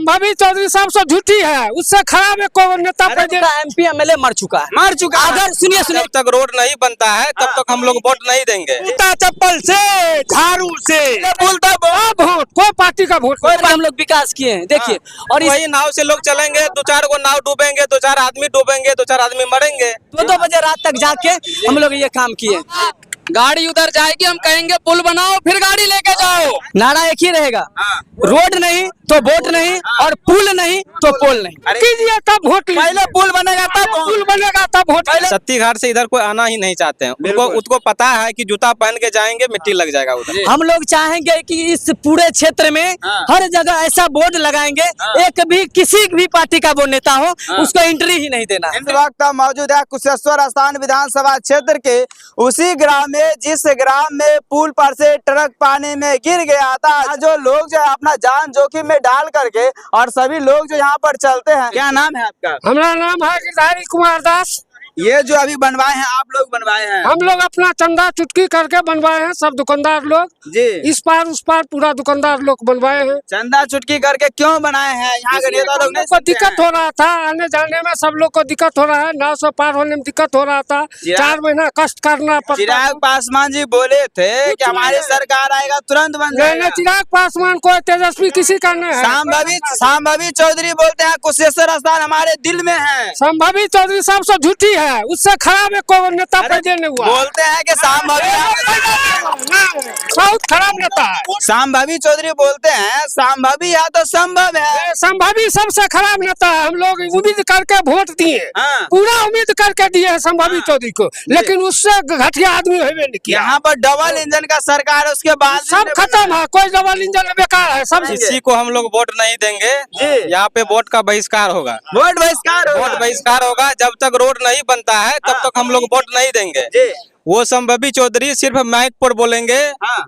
संभावी चौधरी साहब से झूठी है, उससे खराब है कोई नेता MP MLA मर चुका है। अगर सुनिए जब तक रोड नहीं बनता है तब तक हम लोग वोट नहीं देंगे। जूता चप्पल से, झाड़ू से बोलता वोट, कोई पार्टी का वोट कोई हम लोग विकास किए हैं देखिए। और वही नाव से लोग चलेंगे, 2-4 को नाव डूबेंगे, 2-4 आदमी डूबेंगे, 2-4 आदमी मरेंगे। 2 बजे रात तक जाके हम लोग ये काम किए। गाड़ी उधर जाएगी, हम कहेंगे पुल बनाओ, फिर गाड़ी लेके जाओ। नारा एक ही रहेगा, रोड नहीं तो वोट नहीं, और पुल नहीं तो पोल नहीं। कीजिए तब वोट, पहले पुल बनेगा तब वोट। सत्ती घाट से इधर कोई आना ही नहीं चाहते हैं। उनको पता है कि जूता पहन के जाएंगे मिट्टी लग जाएगा उधर। हम लोग चाहेंगे कि इस पूरे क्षेत्र में हर जगह ऐसा बोर्ड लगाएंगे, एक भी किसी भी पार्टी का वो नेता हो उसको एंट्री ही नहीं देना। इस वक्त हम मौजूद है कुशेश्वर स्थान विधानसभा क्षेत्र के उसी ग्राम में, जिस ग्राम में पुल पर से ट्रक पानी में गिर गया था। जो लोग जो है अपना जान जोखिम में डाल करके और सभी लोग जो यहाँ पर चलते हैं। क्या नाम है आपका? हमारा नाम है गिरधारी कुमार दास। ये जो अभी बनवाए हैं आप लोग बनवाए हैं? हम लोग अपना चंदा चुटकी करके बनवाए हैं, सब दुकानदार लोग जी। इस पार उस पार पूरा दुकानदार लोग बनवाए हैं। चंदा चुटकी करके क्यों बनाए हैं? यहाँ के नेता लोग को दिक्कत हो रहा था, आने जाने में सब लोग को दिक्कत हो रहा है, नाव से पार होने में दिक्कत हो रहा था, 4 महीना कष्ट करना पड़ता। चिराग पासवान जी बोले थे कि हमारी सरकार आएगा तुरंत बन जाएगा। चिराग पासवान को तेजस्वी किसी का नहीं है। संभावी चौधरी बोलते हैं कुशेश्वर स्थान हमारे दिल में है। संभावी चौधरी साहब से झूठी है, उससे खराब है कोई नेता पैदा नहीं हुआ। बोलते हैं कि बहुत खराब नेता है। संभावी चौधरी बोलते हैं संभावी है तो संभव है। संभावी सबसे खराब नेता है। हम लोग उम्मीद करके वोट दिए, पूरा उम्मीद करके दिए है संभावी चौधरी को, लेकिन उससे घटिया आदमी हुए नहीं किया। यहाँ पर डबल इंजन का सरकार है, उसके बाद सब खत्म है, कोई डबल इंजन बेकार है सब। किसी को हम लोग वोट नहीं देंगे। यहाँ पे वोट का बहिष्कार होगा, वोट बहिष्कार होगा। जब तक रोड नहीं बनता है तब तक हम लोग वोट नहीं देंगे। वो संभावी चौधरी सिर्फ माइक पर बोलेंगे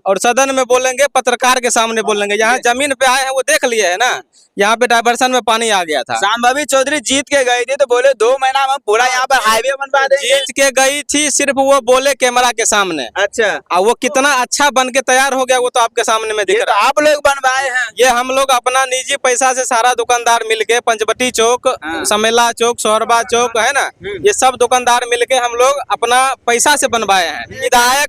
और सदन में बोलेंगे, पत्रकार के सामने बोलेंगे। यहाँ जमीन पे आए हैं वो देख लिए है ना, यहाँ पे डायवर्सन में पानी आ गया था। संभावी चौधरी जीत के गई थी तो बोले 2 महीना में पूरा यहाँ पर हाईवे बनवा देंगे। जीत के गई थी, सिर्फ वो बोले कैमरा के सामने। अच्छा, और वो कितना अच्छा बन के तैयार हो गया वो तो आपके सामने में दिख रहा है। आप लोग बनवाए हैं? ये हम लोग अपना निजी पैसा से सारा दुकानदार मिलके, पंचवटी चौक, समेला चौक, सोहरबा चौक है ना, ये सब दुकानदार मिलके हम लोग अपना पैसा से बनवाए हैं।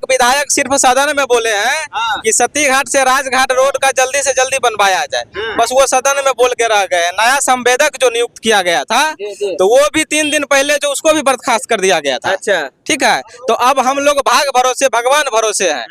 विधायक सिर्फ सदन में बोले हैं कि सती घाट से राजघाट रोड का जल्दी से जल्दी बनवाया जाए, बस वो सदन में बोल के रह गए। नया संवेदक जो नियुक्त किया गया था तो वो भी 3 दिन पहले जो उसको भी बर्खास्त कर दिया गया था। अच्छा, ठीक है, तो अब हम लोग भाग भरोसे भगवान भरोसे हैं।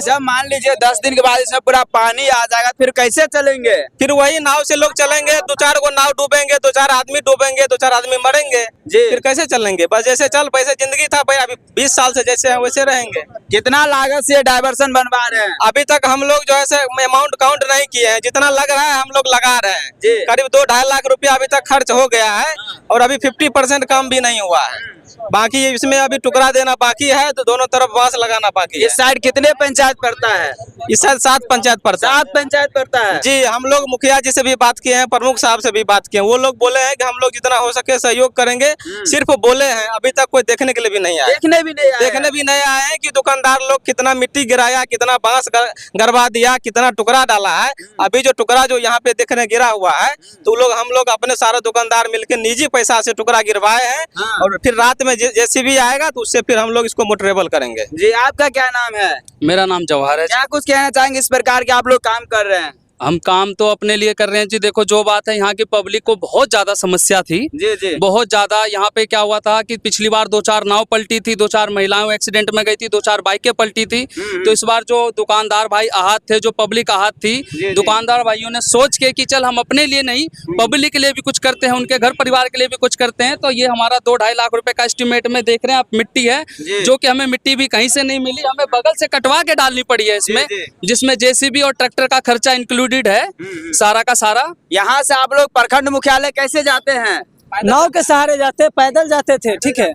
जब मान लीजिए 10 दिन के बाद इसमें पूरा पानी आ जाएगा फिर कैसे चलेंगे? फिर वही नाव से लोग चलेंगे, 2-4 को नाव डूबेंगे, 2-4 आदमी डूबेंगे, 2-4 आदमी मरेंगे। फिर कैसे चलेंगे? बस जैसे चल पैसे जिंदगी था भाई, अभी 20 साल से जैसे है वैसे रहेंगे। कितना लागत से डायवर्सन बनवा रहे हैं? अभी तक हम लोग जो है अमाउंट काउंट नहीं किए हैं, जितना लग रहा है हम लोग लगा रहे हैं। करीब 2-2.5 लाख रुपया अभी तक खर्च हो गया है और अभी 50% काम भी नहीं हुआ है। बाकी इसमें अभी टुकड़ा देना बाकी है, तो दोनों तरफ बांस लगाना बाकी है। इस साइड कितने पंचायत पड़ता है? इस साइड 7 पंचायत पड़ता है। 7 पंचायत पड़ता है जी। हम लोग मुखिया जी से भी बात किए हैं, प्रमुख साहब से भी बात किए हैं। वो लोग बोले हैं कि हम लोग जितना हो सके सहयोग करेंगे, सिर्फ बोले हैं, अभी तक कोई देखने के लिए भी नहीं आया। देखने भी नहीं आए हैं कि दुकानदार लोग कितना मिट्टी गिराया, कितना बांस गड़वा दिया, कितना टुकड़ा डाला है। अभी जो टुकड़ा जो यहाँ पे देखने गिरा हुआ है तो हम लोग अपने सारे दुकानदार मिलकर निजी पैसा से टुकड़ा गिरवाए हैं और फिर रात में जेसीबी आएगा तो उससे फिर हम लोग इसको मोटरेबल करेंगे। जी, आपका क्या नाम है? मेरा नाम जवाहर है। क्या कुछ कहना चाहेंगे इस प्रकार के आप लोग काम कर रहे हैं? हम काम तो अपने लिए कर रहे हैं जी। देखो जो बात है, यहाँ की पब्लिक को बहुत ज्यादा समस्या थी जी। बहुत ज्यादा। यहाँ पे क्या हुआ था कि पिछली बार 2-4 नाव पलटी थी, 2-4 महिलाएं एक्सीडेंट में गई थी, 2-4 बाइकें पलटी थी। तो इस बार जो दुकानदार भाई आहत थे, जो पब्लिक आहत थी, दुकानदार भाइयों ने सोच के कि चल हम अपने लिए नहीं पब्लिक के लिए भी कुछ करते हैं, उनके घर परिवार के लिए भी कुछ करते हैं। तो ये हमारा 2-2.5 लाख रुपए का एस्टिमेट में देख रहे हैं आप मिट्टी है, जो कि हमें मिट्टी भी कहीं से नहीं मिली, हमें बगल से कटवा के डालनी पड़ी है इसमें, जिसमें जेसीबी और ट्रैक्टर का खर्चा इंक्लूडेड है सारा का सारा। यहाँ से आप लोग प्रखंड मुख्यालय कैसे जाते हैं? नाव के सहारे जाते, पैदल जाते थे, ठीक है।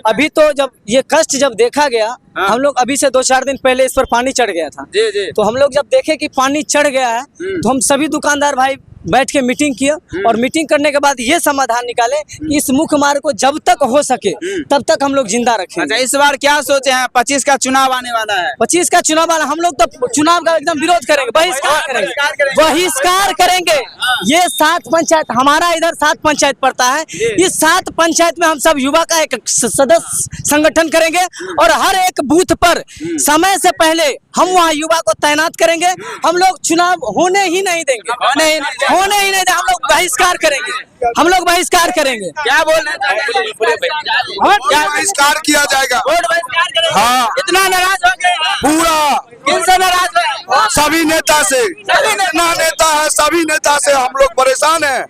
अभी तो जब ये कष्ट जब देखा गया, हम लोग अभी से 2-4 दिन पहले इस पर पानी चढ़ गया था। जी। तो हम लोग जब देखे कि पानी चढ़ गया है तो हम सभी दुकानदार भाई बैठ के मीटिंग किया और मीटिंग करने के बाद ये समाधान निकाले कि इस मुख्य मार्ग को जब तक हो सके तब तक हम लोग जिंदा रखेंगे। अच्छा, इस बार क्या सोचे हैं? 25 का चुनाव आने वाला है। 25 का चुनाव वाला हम लोग तो चुनाव का एकदम विरोध करेंगे, बहिष्कार करेंगे, बहिष्कार करेंगे। ये 7 पंचायत, हमारा इधर 7 पंचायत पड़ता है, इस 7 पंचायत में हम सब युवा का एक सदस्य संगठन करेंगे और हर एक बूथ पर समय से पहले हम वहाँ युवा को तैनात करेंगे। हम लोग चुनाव होने ही नहीं देंगे, होने ही नहीं देंगे। हम लोग बहिष्कार करेंगे, हम लोग बहिष्कार करेंगे। क्या बोल रहे हैं? क्या बहिष्कार किया जाएगा? वोट बहिष्कार करेंगे। हाँ। इतना नाराज हो गए हैं? पूरा किनसे नाराज है? सभी नेता से, जितना नेता है सभी नेता से हम लोग परेशान हैं।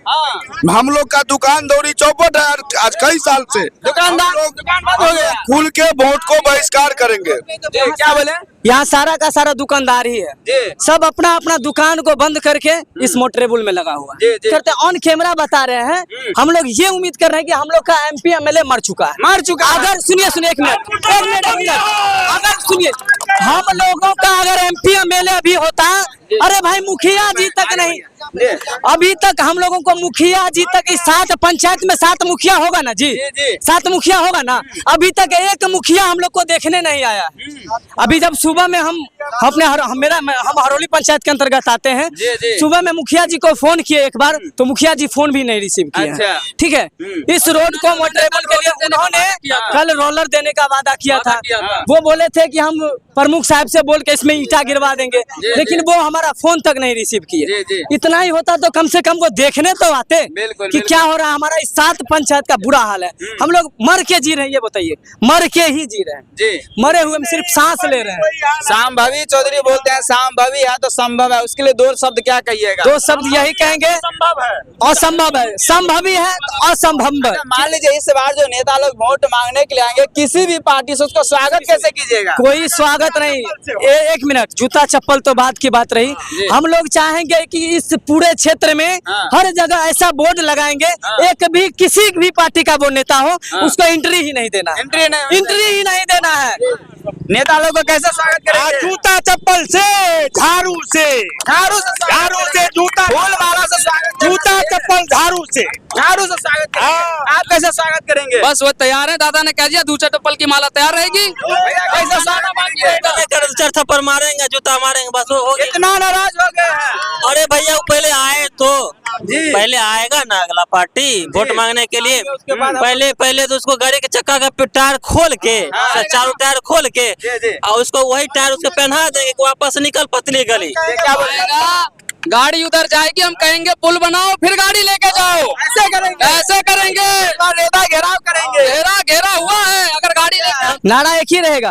हम लोग का दुकान दौरी चौपट है आज कई साल से। दुकानदार दुकान बंद हो गया। खुल के वोट को बहिष्कार करेंगे। क्या बोले? यहाँ सारा का सारा दुकानदार ही है, सब अपना अपना दुकान को बंद करके इस मोटरेबल में लगा हुआ है। करते ऑन कैमरा बता रहे हैं, हम लोग ये उम्मीद कर रहे हैं कि हम लोग का MP MLA मर चुका है, अगर सुनिए एक मिनट, अगर सुनिए, हम लोगों का अगर MP MLA भी होता, अरे भाई मुखिया जी तक नहीं, अभी तक हम लोगों को मुखिया जी तक इस 7 पंचायत में 7 मुखिया होगा ना जी, 7 मुखिया होगा ना, अभी तक एक मुखिया हम लोग को देखने नहीं आया। अभी जब सुबह में हम हरौली पंचायत के अंतर्गत आते हैं, सुबह में मुखिया जी को फोन किए एक बार, तो मुखिया जी फोन भी नहीं रिसीव किए। अच्छा। ठीक है, इस रोड को मोटरेबल के लिए उन्होंने कल रोलर देने का वादा किया था। वो बोले थे कि हम प्रमुख साहब से बोल के इसमें ईटा गिरवा देंगे, लेकिन वो हमारा फोन तक नहीं रिसीव किए। इतना ही होता तो कम से कम वो देखने तो आते कि क्या हो रहा है। हमारा इस 7 पंचायत का बुरा हाल है, हम लोग मर के जी रहे हैं, ये बताइए, मर के ही जी रहे हैं, मरे हुए में सिर्फ सांस ले रहे हैं। संभवी चौधरी बोलते हैं संभवी है तो संभव है, उसके लिए 2 शब्द क्या कहिएगा? 2 शब्द यही कहेंगे, असंभव है, संभवी है तो असंभव है। मान लीजिए इस बार जो नेता लोग वोट मांगने के लिए आएंगे किसी भी पार्टी से, उसका स्वागत कैसे कीजिएगा? कोई स्वागत नहीं। एक मिनट, जूता चप्पल तो बात की बात रही, हम लोग चाहेंगे कि इस पूरे क्षेत्र में हर जगह ऐसा बोर्ड लगाएंगे, एक भी किसी भी पार्टी का वो नेता हो उसको एंट्री ही नहीं देना, एंट्री ही नहीं देना है। नेता लोग को कैसे स्वागत करेंगे? जूता चप्पल से, झाड़ू से, जूता फूल माला से स्वागत, जूता चप्पल झाड़ू से स्वागत करेंगे। आप कैसे स्वागत करेंगे? बस वो तैयार है, दादा ने कह दिया जूता चप्पल की माला तैयार रहेगी। कैसे स्वागत? 4 थप्पड़ मारेंगे, जूता मारेंगे, बस वो हो गया। इतना नाराज हो गए हैं? अरे भैया वो पहले आए तो पहले आएगा ना अगला पार्टी वोट मांगने के लिए, पहले तो उसको गाड़ी के चक्का का टायर खोल के, चारों टायर खोल के और उसको वही टायर उसको पहना देंगे, वापस निकल पतली गली। क्या बोलेगा? गाड़ी उधर जाएगी, हम कहेंगे पुल बनाओ, फिर गाड़ी लेके जाओ, ऐसे करेंगे, ऐसे करेंगे, नेता घेराव करेंगे। घेरा हुआ है, अगर गाड़ी लेके नारा एक ही रहेगा,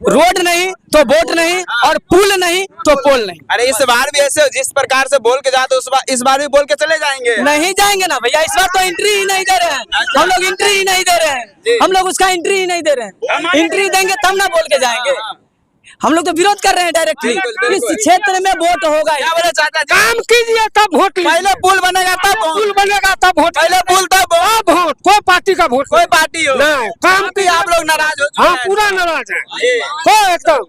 रोड नहीं तो वोट नहीं और पुल नहीं तो पोल नहीं। अरे इस बार भी ऐसे जिस प्रकार से बोल के जाते इस बार भी बोल के चले जाएंगे? नहीं जाएंगे ना भैया, इस बार तो एंट्री ही नहीं दे रहे हैं, हम लोग एंट्री ही नहीं दे रहे हैं, हम लोग उसका एंट्री ही नहीं दे रहे हैं। एंट्री देंगे तब ना बोल के जाएंगे, हम लोग तो विरोध कर रहे हैं डायरेक्टली। इस क्षेत्र में वोट होगा, काम कीजिए तब वोट लीजिए। पहले पुल बनेगा तब पुल बनेगा तब वोट, पहले पुल तब वोट, कोई पार्टी का वोट, कोई पार्टी हो नहीं, काम की आप लोग नाराज हो? हाँ पूरा नाराज है, कोई एकदम।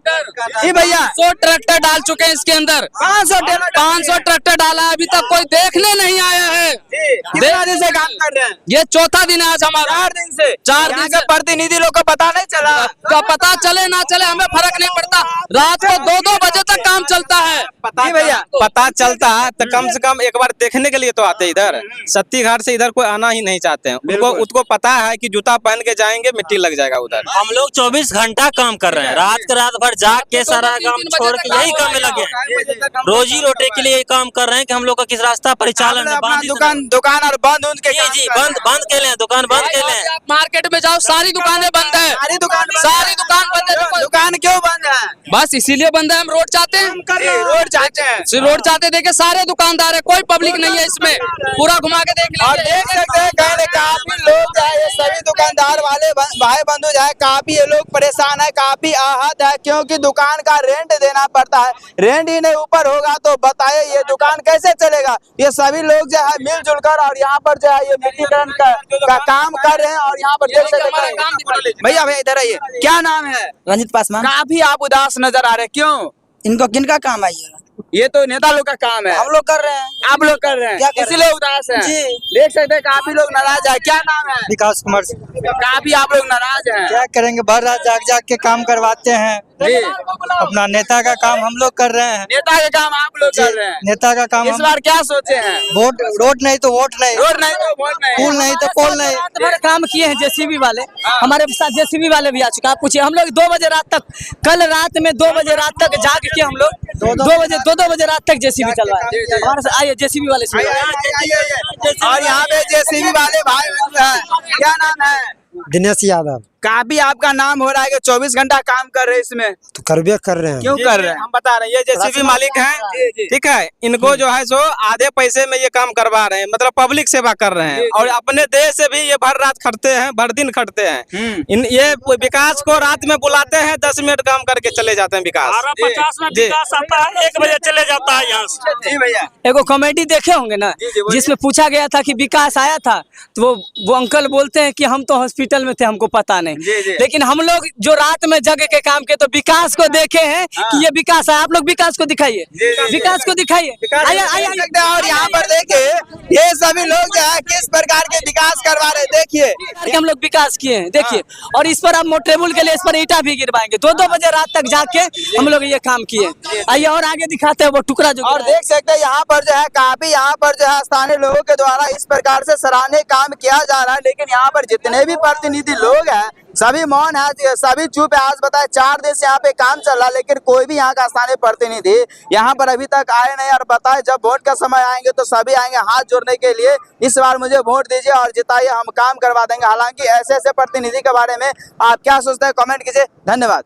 जी भैया 100 ट्रैक्टर डाल चुके हैं इसके अंदर, 500 ट्रैक्टर डाला है, अभी तक कोई देखने नहीं आया है। दिन से काम कर रहे हैं, ये चौथा दिन है आज हमारा, 4 दिन से। 4 दिन से प्रतिनिधि लोग को पता नहीं चला? का पता चले ना चले हमें फर्क नहीं पड़ता, रात को 2-2 बजे तक काम चलता है। जी भैया पता चलता है तो कम से कम एक बार देखने के लिए तो आते इधर। सत्ती घाट से इधर कोई आना ही नहीं चाहते हैं, उसको पता है कि जूता पहन के जाएंगे मिट्टी लग जाएगा उधर। हम लोग 24 घंटा काम कर रहे हैं, रात के रात भर जाग के सारा काम छोड़ के यही काम में लगे हैं, रोजी रोटी के लिए काम कर रहे हैं कि हम लोग का किस रास्ता परिचालन है। दुकान और बंद के जी बंद के लिए, दुकान बंद के लिए। आप मार्केट में जाओ, सारी दुकानें बंद है, सारी दुकान बंद है। दुकान क्यों बंद है? बस इसीलिए बंद है, हम रोड चाहते हैं, रोड चाहते हैं, रोड चाहते देखिए सारे दुकानदार है, कोई पब्लिक नहीं है इसमें, पूरा घुमा के देख और देख सकते हैं कहीं काफी लोग जो है, ये सभी दुकानदार वाले भाई बंधु जो है काफी ये लोग परेशान है, काफी आहत है, क्योंकि दुकान का रेंट देना पड़ता है। रेंट ही नहीं ऊपर होगा तो बताइए ये दुकान कैसे चलेगा। ये सभी लोग जो है मिलजुल कर और यहाँ पर जो है ये मिट्टीकरण का काम कर रहे हैं और यहाँ पर देख सकते हैं। भैया इधर आइए, क्या नाम है? रंजित पासवान। काफी आप उदास नजर आ रहे, क्यों? इनको किनका काम है ये तो नेता लोग का काम है। हम लोग कर रहे हैं। आप लोग कर रहे हैं, इसलिए उदास है जी। देख सकते हैं काफी लोग नाराज है। क्या नाम है? विकास कुमार। काफी आप लोग नाराज हैं। क्या करेंगे, भर रात जाग जाग के काम करवाते हैं जी। अपना नेता का काम हम लोग कर रहे हैं। नेता का काम आप लोग कर रहे हैं। नेता का काम इस बार क्या सोचे हैं? वोट, रोड नहीं तो वोट नहीं, रोड नहीं तो वोट नहीं, पुल नहीं तो पोल नहीं। रात भर काम किए हैं जेसीबी वाले, हमारे साथ जेसीबी वाले भी आ चुके हैं। आप पूछिए, हम लोग 2 बजे रात तक, कल रात में 2 बजे रात तक जाग के हम लोग 2 बजे रात तक जेसीबी चलवा है हमारे साथ। आइए जेसीबी वाले से। और यहाँ पे जेसीबी वाले भाई हैं। क्या नाम है? दिनेश यादव। काफी आपका नाम हो रहा है कि 24 घंटा काम कर रहे हैं इसमें, तो करबे कर रहे हैं। क्यों कर रहे हैं? हम बता रहे हैं, ये जेसीबी मालिक हैं, ठीक है, इनको जो है सो आधे पैसे में ये काम करवा रहे हैं, मतलब पब्लिक सेवा कर रहे हैं। और अपने देश से भी ये भर रात खटते हैं, भर दिन खटते हैं। ये विकास को रात में बुलाते हैं, 10 मिनट काम करके चले जाते हैं। विकास 50 में विकास आता है, 1 बजे चले जाता है यहाँ से। जी भैया। एगो कॉमेडी देखे होंगे ना, जिसमें पूछा गया था कि विकास आया था, तो वो अंकल बोलते हैं कि हम तो हॉस्पिटल में थे, हमको पता नहीं। लेकिन हम लोग जो रात में जग के काम किए तो विकास को देखे हैं कि ये विकास है। आप लोग विकास को दिखाइए, विकास को दिखाइए। आइए। और यहाँ पर देखिए ये सभी लोग जो है किस प्रकार के विकास करवा रहे हैं, देखिए हम लोग विकास किए हैं, देखिए। और इस पर आप मोटरेबुल के लिए इस पर ईटा भी गिरवाएंगे। 2 बजे रात तक जाके हम लोग ये काम किए। आइए और आगे दिखाते हैं वो टुकड़ा जो। और देख सकते हैं यहाँ पर जो है काफी यहाँ पर जो है स्थानीय लोगों के द्वारा इस प्रकार से सराहनीय काम किया जा रहा है। लेकिन यहाँ पर जितने भी प्रतिनिधि लोग हैं सभी मौन है, सभी चुप है। आज बताए 4 दिन से यहाँ पे काम चल रहा है, लेकिन कोई भी यहाँ का स्थानीय प्रतिनिधि यहाँ पर अभी तक आए नहीं। और बताए जब वोट का समय आएंगे तो सभी आएंगे हाथ जोड़ने के लिए, इस बार मुझे वोट दीजिए और जिताइए, हम काम करवा देंगे। हालांकि ऐसे ऐसे प्रतिनिधि के बारे में आप क्या सोचते हैं, कमेंट कीजिए। धन्यवाद।